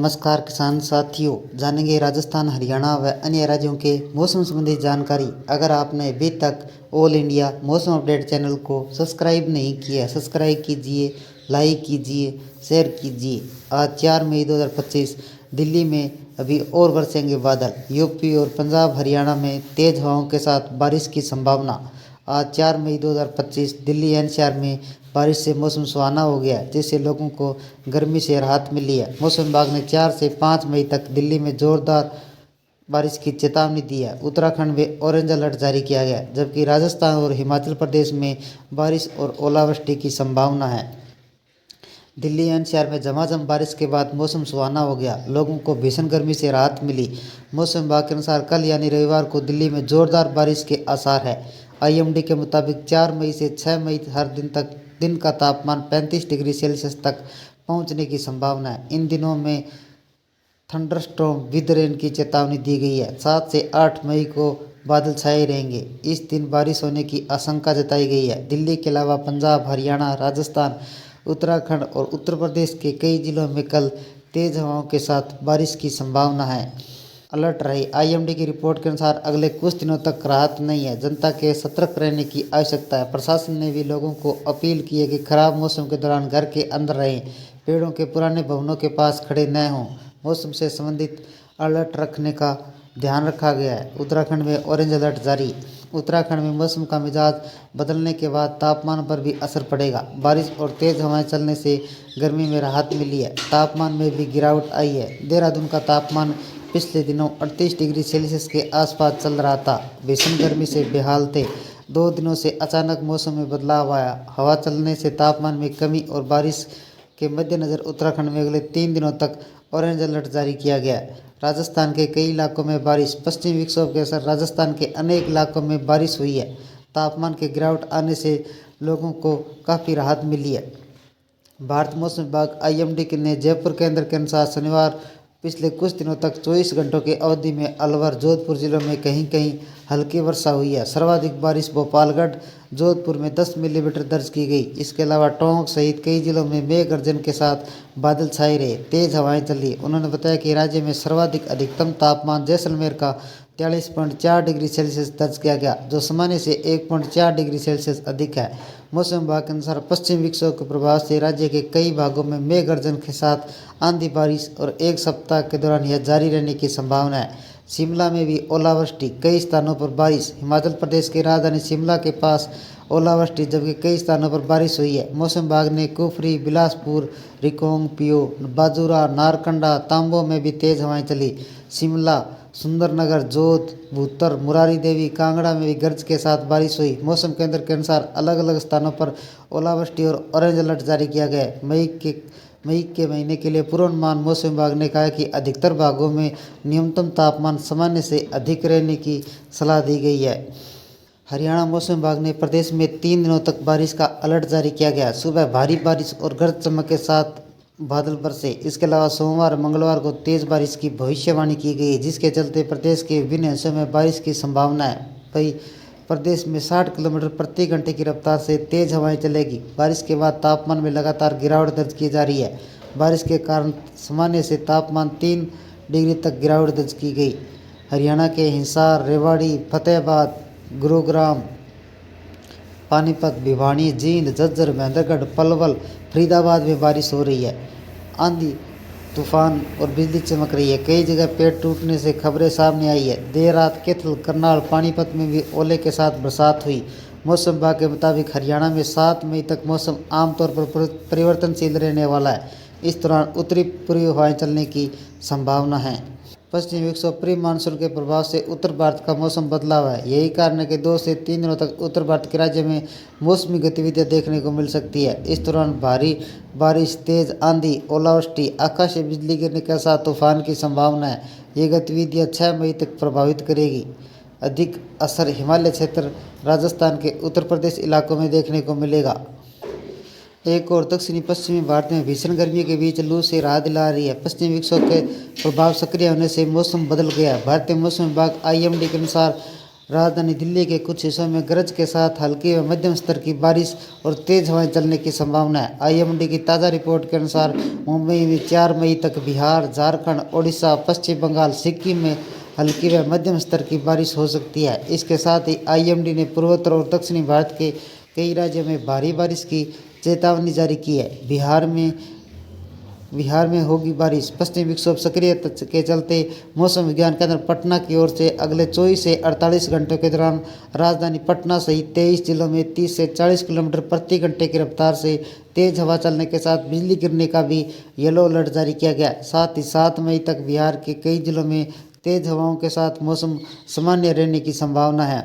नमस्कार किसान साथियों, जानेंगे राजस्थान, हरियाणा व अन्य राज्यों के मौसम संबंधी जानकारी। अगर आपने अभी तक ऑल इंडिया मौसम अपडेट चैनल को सब्सक्राइब नहीं किया, सब्सक्राइब कीजिए, लाइक कीजिए, शेयर कीजिए। आज 4 मई 2025 दिल्ली में अभी और बरसेंगे बादल। यूपी और पंजाब हरियाणा में तेज हवाओं के साथ बारिश की संभावना। आज 4 मई 2025 दिल्ली एनसीआर में बारिश से मौसम सुहाना हो गया, जिससे लोगों को गर्मी से राहत मिली है। मौसम विभाग ने 4 से 5 मई तक दिल्ली में जोरदार बारिश की चेतावनी दी है। उत्तराखंड में ऑरेंज अलर्ट जारी किया गया, जबकि राजस्थान और हिमाचल प्रदेश में बारिश और ओलावृष्टि की संभावना है। दिल्ली एनसीआर में झमाझम बारिश के बाद मौसम सुहाना हो गया, लोगों को भीषण गर्मी से राहत मिली। मौसम विभाग के अनुसार कल यानी रविवार को दिल्ली में जोरदार बारिश के आसार है। आईएमडी के मुताबिक 4 मई से 6 मई हर दिन का तापमान 35 डिग्री सेल्सियस तक पहुंचने की संभावना है। इन दिनों में थंडरस्टॉर्म विद रेन की चेतावनी दी गई है। 7 से 8 मई को बादल छाए रहेंगे। इस दिन बारिश होने की आशंका जताई गई है। दिल्ली के अलावा पंजाब, हरियाणा, राजस्थान, उत्तराखंड और उत्तर प्रदेश के कई जिलों में कल तेज हवाओं के साथ बारिश की संभावना है। अलर्ट रही। आईएमडी की रिपोर्ट के अनुसार अगले कुछ दिनों तक राहत नहीं है। जनता के सतर्क रहने की आवश्यकता है। प्रशासन ने भी लोगों को अपील की है कि खराब मौसम के दौरान घर के अंदर रहें, पेड़ों के पुराने भवनों के पास खड़े न हों। मौसम से संबंधित अलर्ट रखने का ध्यान रखा गया है। उत्तराखंड में ऑरेंज अलर्ट जारी। उत्तराखंड में मौसम का मिजाज बदलने के बाद तापमान पर भी असर पड़ेगा। बारिश और तेज हवाएं चलने से गर्मी में राहत मिली है। तापमान में भी गिरावट आई है। देहरादून का तापमान पिछले दिनों 38 डिग्री सेल्सियस के आसपास चल रहा था। भीषण गर्मी से बेहाल थे। 2 दिनों से अचानक मौसम में बदलाव आया। हवा चलने से तापमान में कमी और बारिश के मद्देनज़र उत्तराखंड में अगले 3 दिनों तक ऑरेंज अलर्ट जारी किया गया है। राजस्थान के कई इलाकों में बारिश। पश्चिमी विक्षोभ के असर राजस्थान के अनेक इलाकों में बारिश हुई है। तापमान के गिरावट आने से लोगों को काफ़ी राहत मिली है। भारत मौसम विभाग आईएमडी ने जयपुर केंद्र के अनुसार शनिवार पिछले कुछ दिनों तक 24 घंटों की अवधि में अलवर, जोधपुर जिलों में कहीं कहीं हल्की वर्षा हुई है। सर्वाधिक बारिश भोपालगढ़, जोधपुर में 10 मिलीमीटर दर्ज की गई। इसके अलावा टोंक सहित कई जिलों में मेघ गर्जन के साथ बादल छाए रहे, तेज हवाएं चली। उन्होंने बताया कि राज्य में सर्वाधिक अधिकतम तापमान जैसलमेर का 43.4 डिग्री सेल्सियस दर्ज किया गया, जो सामान्य से 1.4 डिग्री सेल्सियस अधिक है। मौसम विभाग के अनुसार पश्चिम विक्षोभ के प्रभाव से राज्य के कई भागों में मेघ गर्जन के साथ आंधी बारिश और एक सप्ताह के दौरान यह जारी रहने की संभावना है। शिमला में भी ओलावृष्टि, कई स्थानों पर बारिश। हिमाचल प्रदेश की राजधानी शिमला के पास ओलावृष्टि, जबकि कई स्थानों पर बारिश हुई है। मौसम विभाग ने कुफरी, बिलासपुर, रिकांगपिओ, बाजुरा, नारकंडा, तांबो में भी तेज हवाएं चली। शिमला, सुंदरनगर, जोध, भूतर, मुरारी देवी, कांगड़ा में भी गरज के साथ बारिश हुई। मौसम केंद्र के अनुसार अलग अलग स्थानों पर ओलावृष्टि और ऑरेंज अलर्ट जारी किया गया है। मई के महीने के लिए पूर्वानुमान मौसम विभाग ने कहा कि अधिकतर भागों में न्यूनतम तापमान सामान्य से अधिक रहने की सलाह दी गई है। हरियाणा मौसम विभाग ने प्रदेश में 3 दिनों तक बारिश का अलर्ट जारी किया गया। सुबह भारी बारिश और गरज चमक के साथ बादल बरसे। इसके अलावा सोमवार मंगलवार को तेज बारिश की भविष्यवाणी की गई, जिसके चलते प्रदेश के विभिन्न हिस्सों में बारिश की संभावना है। वही प्रदेश में 60 किलोमीटर प्रति घंटे की रफ्तार से तेज हवाएं चलेगी। बारिश के बाद तापमान में लगातार गिरावट दर्ज की जा रही है। बारिश के कारण सामान्य से तापमान 3 डिग्री तक गिरावट दर्ज की गई। हरियाणा के हिसार, रेवाड़ी, फतेहाबाद, गुरुग्राम, पानीपत, भिवानी, जींद, झज्जर, महेंद्रगढ़, पलवल, फरीदाबाद में बारिश हो रही है। आंधी, तूफान और बिजली चमक रही है। कई जगह पेड़ टूटने से खबरें सामने आई है। देर रात कैथल, करनाल, पानीपत में भी ओले के साथ बरसात हुई। मौसम विभाग के मुताबिक हरियाणा में 7 मई तक मौसम आमतौर पर परिवर्तनशील रहने वाला है। इस दौरान उत्तरी पूर्वी हवाएं चलने की संभावना है। पश्चिमी विक्षोभ प्री मानसून के प्रभाव से उत्तर भारत का मौसम बदला हुआ है। यही कारण है कि 2 से 3 दिनों तक उत्तर भारत के राज्य में मौसमी गतिविधियां देखने को मिल सकती है। इस दौरान भारी बारिश, तेज आंधी, ओलावृष्टि, आकाशीय बिजली गिरने के साथ तूफान की संभावना है। ये गतिविधियां 6 मई तक प्रभावित करेगी। अधिक असर हिमालय क्षेत्र, राजस्थान के उत्तर प्रदेश इलाकों में देखने को मिलेगा। एक और दक्षिणी पश्चिमी भारत में भीषण गर्मी के बीच लू से राहत दिला रही है। पश्चिमी विक्षोभ के प्रभाव सक्रिय होने से मौसम बदल गया है। भारतीय मौसम विभाग आईएमडी के अनुसार राजधानी दिल्ली के कुछ हिस्सों में गरज के साथ हल्की व मध्यम स्तर की बारिश और तेज हवाएं चलने की संभावना है। आईएमडी की ताज़ा रिपोर्ट के अनुसार मुंबई में 4 मई तक बिहार, झारखंड, ओडिशा, पश्चिम बंगाल, सिक्किम में हल्की व मध्यम स्तर की बारिश हो सकती है। इसके साथ ही आईएमडी ने पूर्वोत्तर और दक्षिणी भारत के कई राज्यों में भारी बारिश की चेतावनी जारी की है। बिहार में होगी बारिश। पश्चिमी विक्षोभ सक्रिय के चलते मौसम विज्ञान केंद्र पटना की ओर से अगले 24 से 48 घंटों के दौरान राजधानी पटना सहित 23 जिलों में 30 से 40 किलोमीटर प्रति घंटे की रफ्तार से तेज हवा चलने के साथ बिजली गिरने का भी येलो अलर्ट जारी किया गया। साथ ही 7 मई तक बिहार के कई जिलों में तेज हवाओं के साथ मौसम सामान्य रहने की संभावना है।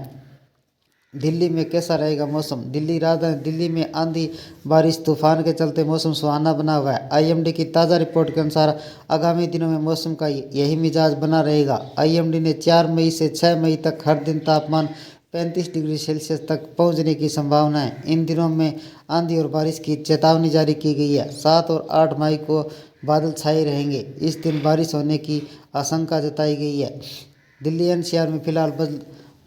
दिल्ली में कैसा रहेगा मौसम? राजधानी दिल्ली में आंधी, बारिश, तूफान के चलते मौसम सुहाना बना हुआ है। आईएमडी की ताज़ा रिपोर्ट के अनुसार आगामी दिनों में मौसम का यही मिजाज बना रहेगा। आईएमडी ने 4 मई से 6 मई तक हर दिन तापमान 35 डिग्री सेल्सियस तक पहुंचने की संभावना है। इन दिनों में आंधी और बारिश की चेतावनी जारी की गई है। 7 और 8 मई को बादल छाए रहेंगे। इस दिन बारिश होने की आशंका जताई गई है। दिल्ली एनसीआर में फिलहाल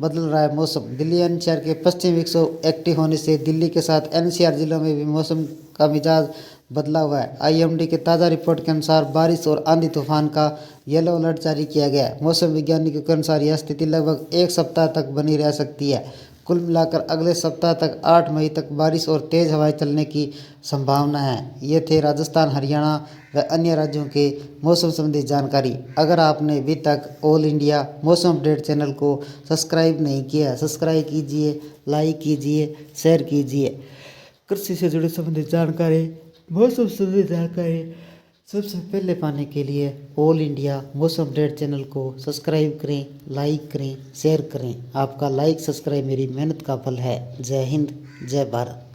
बदल रहा है मौसम। दिल्ली एनसीआर के पश्चिमी विक्षोभ एक्टिव होने से दिल्ली के साथ एनसीआर जिलों में भी मौसम का मिजाज बदला हुआ है। आईएमडी के ताज़ा रिपोर्ट के अनुसार बारिश और आंधी तूफान का येलो अलर्ट जारी किया गया है। मौसम वैज्ञानिकों के अनुसार यह स्थिति लगभग 1 सप्ताह तक बनी रह सकती है। कुल मिलाकर अगले सप्ताह तक 8 मई तक बारिश और तेज़ हवाएं चलने की संभावना है। ये थे राजस्थान, हरियाणा व अन्य राज्यों के मौसम संबंधी जानकारी। अगर आपने अभी तक ऑल इंडिया मौसम अपडेट चैनल को सब्सक्राइब नहीं किया, सब्सक्राइब कीजिए, लाइक कीजिए, शेयर कीजिए। कृषि से जुड़ी संबंधित जानकारी, मौसम संबंधी जानकारी सबसे पहले पाने के लिए ऑल इंडिया मौसम अपडेट चैनल को सब्सक्राइब करें, लाइक करें, शेयर करें। आपका लाइक सब्सक्राइब मेरी मेहनत का फल है। जय हिंद, जय भारत।